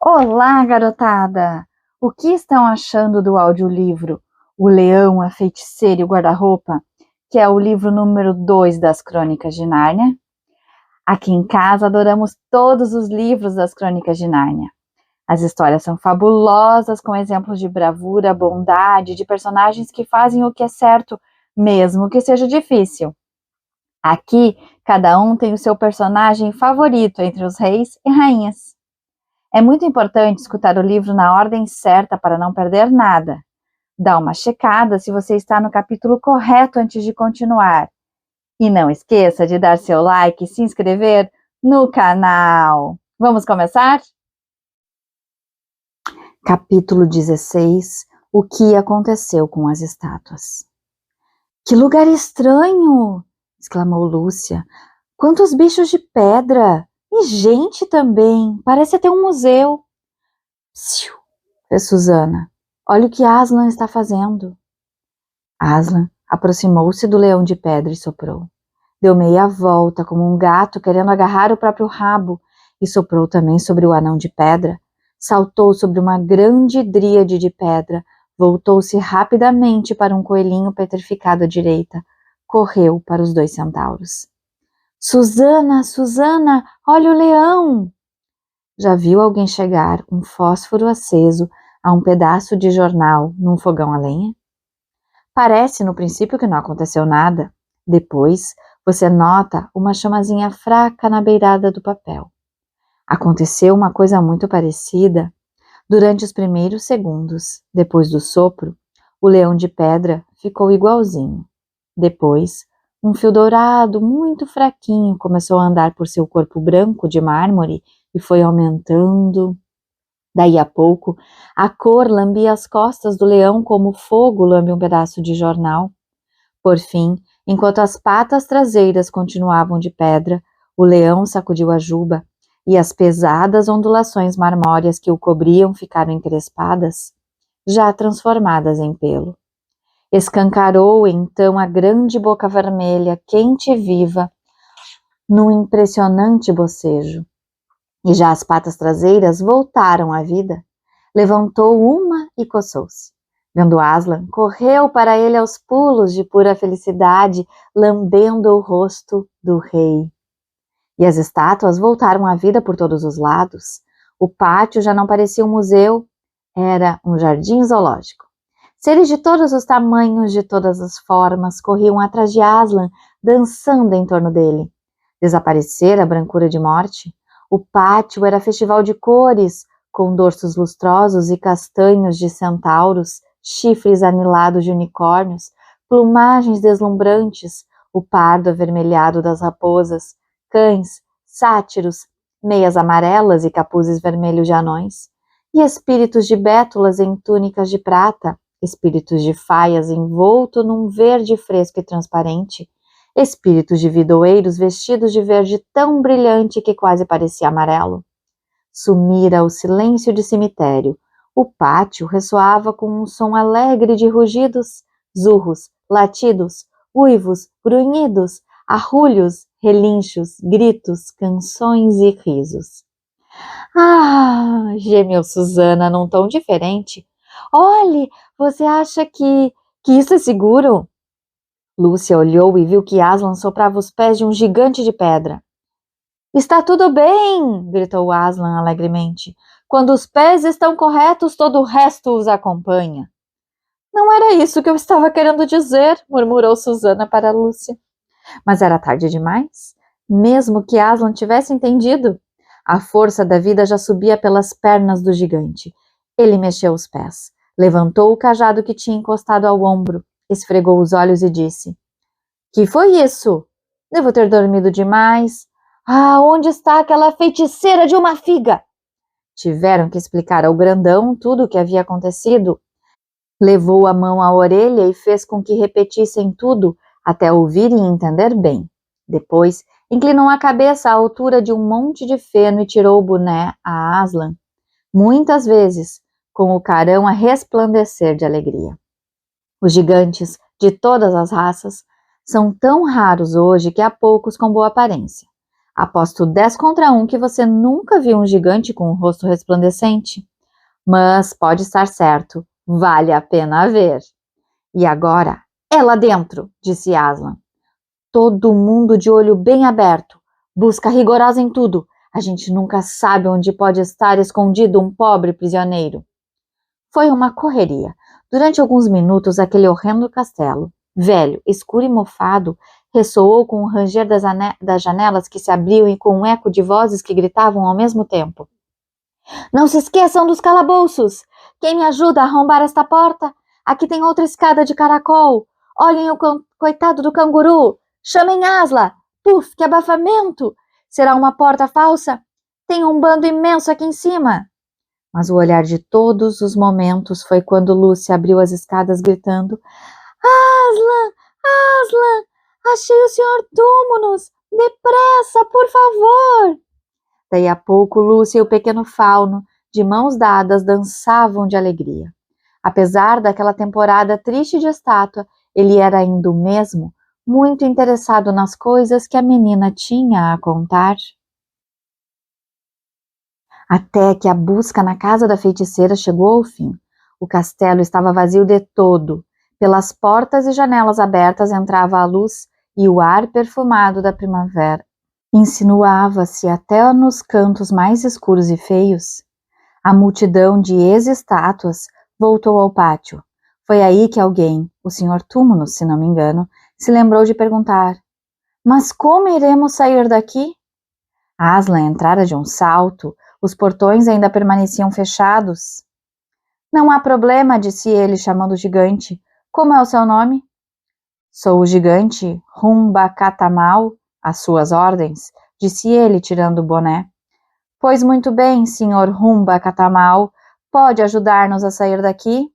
Olá, garotada! O que estão achando do audiolivro O Leão, a Feiticeira e o Guarda-Roupa, que é o livro número 2 das Crônicas de Nárnia? Aqui em casa adoramos todos os livros das Crônicas de Nárnia. As histórias são fabulosas, com exemplos de bravura, bondade, de personagens que fazem o que é certo, mesmo que seja difícil. Aqui, cada um tem o seu personagem favorito entre os reis e rainhas. É muito importante escutar o livro na ordem certa para não perder nada. Dá uma checada se você está no capítulo correto antes de continuar. E não esqueça de dar seu like e se inscrever no canal. Vamos começar? Capítulo 16. O que aconteceu com as estátuas? Que lugar estranho! Exclamou Lúcia. Quantos bichos de pedra! E gente também! Parece até um museu. Psiu! Fez Susana. Olha o que Aslan está fazendo. Aslan aproximou-se do leão de pedra e soprou. Deu meia volta como um gato querendo agarrar o próprio rabo e soprou também sobre o anão de pedra. Saltou sobre uma grande dríade de pedra, voltou-se rapidamente para um coelhinho petrificado à direita. Correu para os 2 centauros. Susana, Susana, olha o leão! Já viu alguém chegar um fósforo aceso a um pedaço de jornal num fogão a lenha? Parece no princípio que não aconteceu nada. Depois, você nota uma chamazinha fraca na beirada do papel. Aconteceu uma coisa muito parecida. Durante os primeiros segundos, depois do sopro, o leão de pedra ficou igualzinho. Depois, um fio dourado muito fraquinho começou a andar por seu corpo branco de mármore e foi aumentando. Daí a pouco, a cor lambia as costas do leão como fogo lambe um pedaço de jornal. Por fim, enquanto as patas traseiras continuavam de pedra, o leão sacudiu a juba e as pesadas ondulações marmóreas que o cobriam ficaram encrespadas, já transformadas em pelo. Escancarou então a grande boca vermelha, quente e viva, num impressionante bocejo. E já as patas traseiras voltaram à vida. Levantou uma e coçou-se. Vendo Aslan, correu para ele aos pulos de pura felicidade, lambendo o rosto do rei. E as estátuas voltaram à vida por todos os lados. O pátio já não parecia um museu, era um jardim zoológico. Seres de todos os tamanhos, de todas as formas, corriam atrás de Aslan, dançando em torno dele. Desaparecera a brancura de morte. O pátio era festival de cores, com dorsos lustrosos e castanhos de centauros, chifres anilados de unicórnios, plumagens deslumbrantes, o pardo avermelhado das raposas, cães, sátiros, meias amarelas e capuzes vermelhos de anões, e espíritos de bétulas em túnicas de prata, espíritos de faias envolto num verde fresco e transparente, espíritos de vidoeiros vestidos de verde tão brilhante que quase parecia amarelo. Sumira o silêncio de cemitério. O pátio ressoava com um som alegre de rugidos, zurros, latidos, uivos, grunhidos, arrulhos, relinchos, gritos, canções e risos. Ah! Gemeu Susana num tom diferente. Olhe, você acha que isso é seguro? Lúcia olhou e viu que Aslan soprava os pés de um gigante de pedra. Está tudo bem! Gritou Aslan alegremente. Quando os pés estão corretos, todo o resto os acompanha. Não era isso que eu estava querendo dizer, murmurou Susana para Lúcia. Mas era tarde demais. Mesmo que Aslan tivesse entendido, a força da vida já subia pelas pernas do gigante. Ele mexeu os pés, levantou o cajado que tinha encostado ao ombro, esfregou os olhos e disse: Que foi isso? Devo ter dormido demais. Ah, onde está aquela feiticeira de uma figa? Tiveram que explicar ao grandão tudo o que havia acontecido. Levou a mão à orelha e fez com que repetissem tudo até ouvir e entender bem. Depois, inclinou a cabeça à altura de um monte de feno e tirou o boné a Aslan, muitas vezes, com o carão a resplandecer de alegria. Os gigantes, de todas as raças, são tão raros hoje que há poucos com boa aparência. Aposto 10 contra 1 que você nunca viu um gigante com um rosto resplandecente. Mas pode estar certo, vale a pena ver. E agora, é lá dentro, disse Aslan. Todo mundo de olho bem aberto, busca rigorosa em tudo. A gente nunca sabe onde pode estar escondido um pobre prisioneiro. Foi uma correria. Durante alguns minutos, aquele horrendo castelo, velho, escuro e mofado, ressoou com o ranger das janelas que se abriam e com um eco de vozes que gritavam ao mesmo tempo. Não se esqueçam dos calabouços! Quem me ajuda a arrombar esta porta? Aqui tem outra escada de caracol. Olhem o coitado do canguru! Chamem Asla! Puf, que abafamento! Será uma porta falsa? Tem um bando imenso aqui em cima! Mas o olhar de todos os momentos foi quando Lúcia abriu as escadas gritando: Aslan! Aslan! Achei o Sr. Túmulos! Depressa, por favor! Daí a pouco, Lúcia e o pequeno fauno, de mãos dadas, dançavam de alegria. Apesar daquela temporada triste de estátua, ele era ainda o mesmo, muito interessado nas coisas que a menina tinha a contar. Até que a busca na casa da feiticeira chegou ao fim. O castelo estava vazio de todo. Pelas portas e janelas abertas entrava a luz e o ar perfumado da primavera insinuava-se até nos cantos mais escuros e feios. A multidão de ex-estátuas voltou ao pátio. Foi aí que alguém, o Sr. Túmulos, se não me engano, se lembrou de perguntar: Mas como iremos sair daqui? Aslan entrara de um salto. Os portões ainda permaneciam fechados. Não há problema, disse ele, chamando o gigante. Como é o seu nome? Sou o gigante Humbacatamal, às suas ordens, disse ele, tirando o boné. Pois muito bem, senhor Humbacatamal, pode ajudar-nos a sair daqui?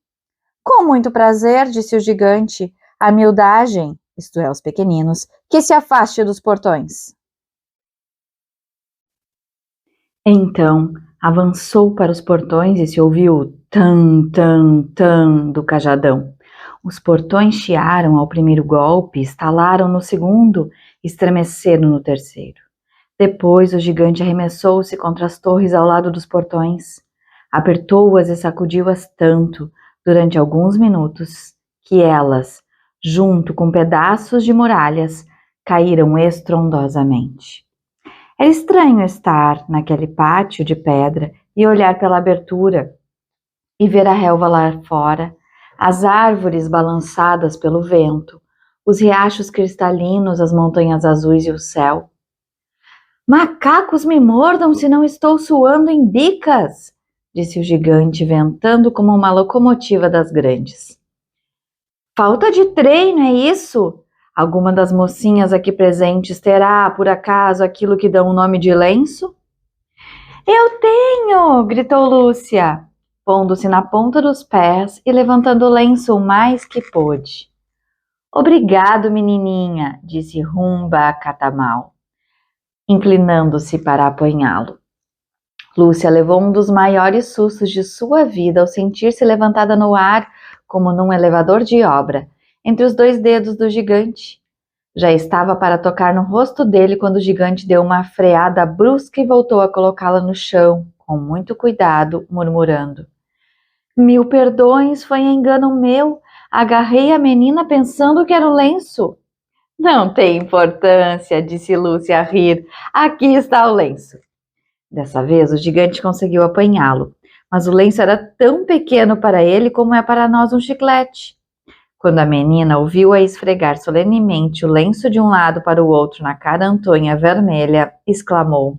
Com muito prazer, disse o gigante. A miudagem, isto é, os pequeninos, que se afaste dos portões. Então, avançou para os portões e se ouviu o tan, tan, tan do cajadão. Os portões chiaram ao primeiro golpe, estalaram no segundo, estremeceram no terceiro. Depois o gigante arremessou-se contra as torres ao lado dos portões. Apertou-as e sacudiu-as tanto, durante alguns minutos, que elas, junto com pedaços de muralhas, caíram estrondosamente. Era estranho estar naquele pátio de pedra e olhar pela abertura e ver a relva lá fora, as árvores balançadas pelo vento, os riachos cristalinos, as montanhas azuis e o céu. Macacos me mordam se não estou suando em bicas, disse o gigante, ventando como uma locomotiva das grandes. Falta de treino, é isso? Alguma das mocinhas aqui presentes terá, por acaso, aquilo que dá o nome de lenço? Eu tenho! Gritou Lúcia, pondo-se na ponta dos pés e levantando o lenço o mais que pôde. Obrigado, menininha, disse Humbacatamal, inclinando-se para apanhá-lo. Lúcia levou um dos maiores sustos de sua vida ao sentir-se levantada no ar como num elevador de obra, entre os dois dedos do gigante. Já estava para tocar no rosto dele quando o gigante deu uma freada brusca e voltou a colocá-la no chão, com muito cuidado, murmurando. Mil perdões, foi engano meu. Agarrei a menina pensando que era o lenço. Não tem importância, disse Lúcia a rir. Aqui está o lenço. Dessa vez o gigante conseguiu apanhá-lo, mas o lenço era tão pequeno para ele como é para nós um chiclete. Quando a menina ouviu-a esfregar solenemente o lenço de um lado para o outro na cara Antônia vermelha, exclamou: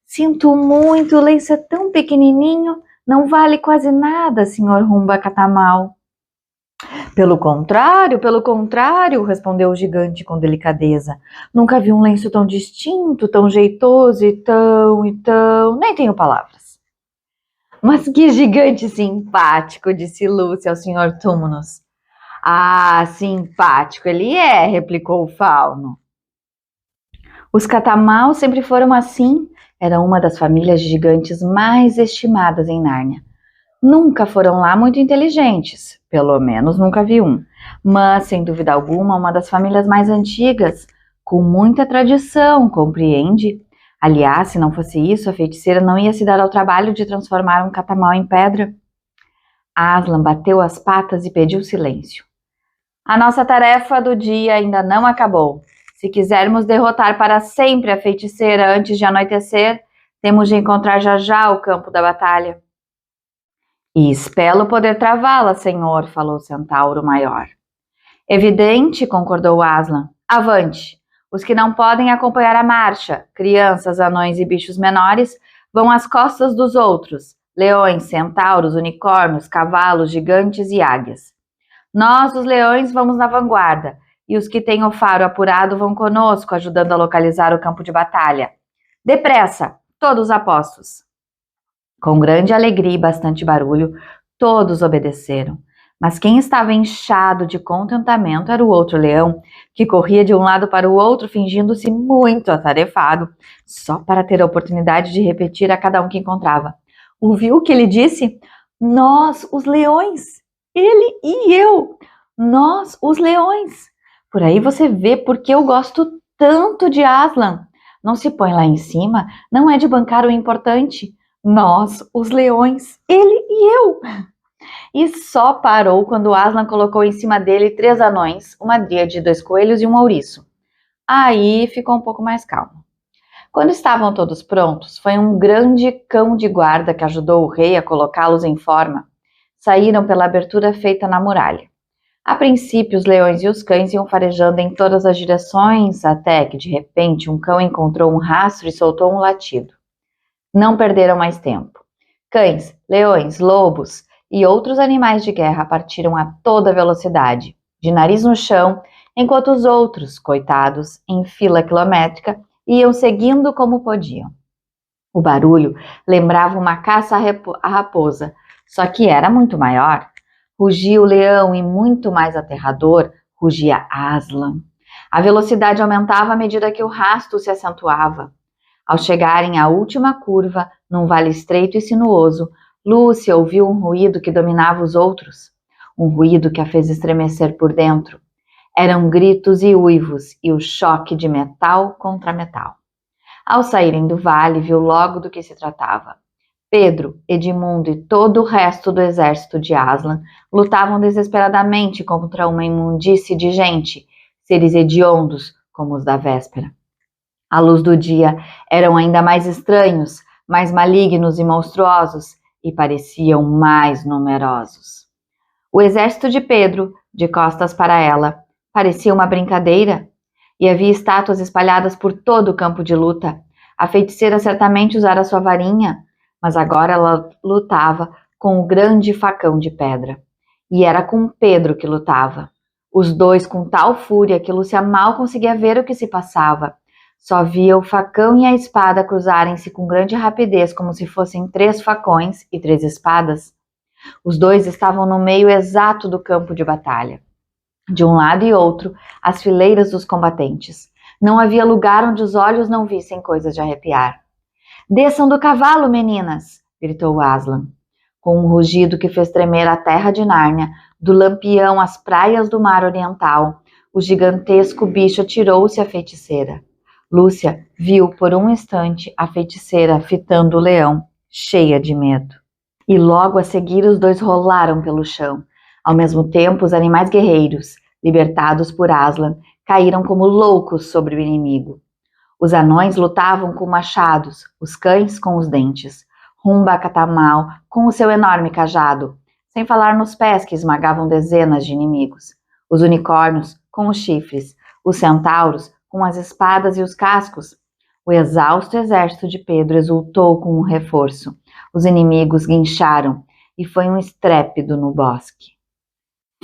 Sinto muito, o lenço é tão pequenininho, não vale quase nada, senhor Humbacatamal. Pelo contrário, respondeu o gigante com delicadeza. Nunca vi um lenço tão distinto, tão jeitoso e tão, nem tenho palavras. Mas que gigante simpático, disse Lúcia ao senhor Túmulos. Ah, simpático ele é, replicou o fauno. Os Catamal sempre foram assim, era uma das famílias de gigantes mais estimadas em Nárnia. Nunca foram lá muito inteligentes, pelo menos nunca vi um, mas sem dúvida alguma uma das famílias mais antigas, Com muita tradição, compreende? Aliás, se não fosse isso, a feiticeira não ia se dar ao trabalho de transformar um catamal em pedra. Aslan bateu as patas e pediu silêncio. A nossa tarefa do dia ainda não acabou. Se quisermos derrotar para sempre a feiticeira antes de anoitecer, temos de encontrar já o campo da batalha. E espero poder travá-la, senhor, falou o centauro maior. Evidente, concordou Aslan. Avante! Os que não podem acompanhar a marcha, crianças, anões e bichos menores, vão às costas dos outros, leões, centauros, unicórnios, cavalos, gigantes e águias. Nós, os leões, vamos na vanguarda, e os que têm o faro apurado vão conosco, ajudando a localizar o campo de batalha. Depressa, todos apostos. Com grande alegria e bastante barulho, todos obedeceram. Mas quem estava inchado de contentamento era o outro leão, que corria de um lado para o outro, fingindo-se muito atarefado, só para ter a oportunidade de repetir a cada um que encontrava. Ouviu o que ele disse? Nós, os leões, ele e eu, nós, os leões. Por aí você vê porque eu gosto tanto de Aslan. Não se põe lá em cima, não é de bancar o importante. Nós, os leões, ele e eu. E só parou quando Aslan colocou em cima dele 3 anões, uma dríade, 2 coelhos e um ouriço. Aí ficou um pouco mais calmo. Quando estavam todos prontos, foi um grande cão de guarda que ajudou o rei a colocá-los em forma. Saíram pela abertura feita na muralha. A princípio, os leões e os cães iam farejando em todas as direções, até que, de repente, um cão encontrou um rastro e soltou um latido. Não perderam mais tempo. Cães, leões, lobos e outros animais de guerra partiram a toda velocidade, de nariz no chão, enquanto os outros, coitados, em fila quilométrica, iam seguindo como podiam. O barulho lembrava uma caça à raposa, só que era muito maior. Rugia o leão e, muito mais aterrador, rugia Aslan. A velocidade aumentava à medida que o rasto se acentuava. Ao chegarem à última curva, num vale estreito e sinuoso, Lúcia ouviu um ruído que dominava os outros, um ruído que a fez estremecer por dentro. Eram gritos e uivos e o choque de metal contra metal. Ao saírem do vale, viu logo do que se tratava. Pedro, Edmundo e todo o resto do exército de Aslan lutavam desesperadamente contra uma imundície de gente, seres hediondos como os da véspera. À luz do dia, eram ainda mais estranhos, mais malignos e monstruosos, e pareciam mais numerosos. O exército de Pedro, de costas para ela, parecia uma brincadeira, e havia estátuas espalhadas por todo o campo de luta. A feiticeira certamente usara sua varinha, mas agora ela lutava com o grande facão de pedra. E era com Pedro que lutava. Os dois com tal fúria que Lúcia mal conseguia ver o que se passava. Só via o facão e a espada cruzarem-se com grande rapidez, como se fossem 3 facões e 3 espadas. Os dois estavam no meio exato do campo de batalha. De um lado e outro, as fileiras dos combatentes. Não havia lugar onde os olhos não vissem coisas de arrepiar. Desçam do cavalo, meninas! Gritou Aslan. Com um rugido que fez tremer a terra de Nárnia, do Lampião às praias do mar oriental, o gigantesco bicho atirou-se à feiticeira. Lúcia viu por um instante a feiticeira fitando o leão, cheia de medo. E logo a seguir os dois rolaram pelo chão. Ao mesmo tempo, os animais guerreiros, libertados por Aslan, caíram como loucos sobre o inimigo. Os anões lutavam com machados, os cães com os dentes, Rumba Catamal com o seu enorme cajado, sem falar nos pés que esmagavam dezenas de inimigos, os unicórnios com os chifres, os centauros com as espadas e os cascos. O exausto exército de Pedro exultou com um reforço. Os inimigos guincharam e foi um estrépito no bosque.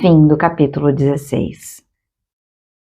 Fim do capítulo 16.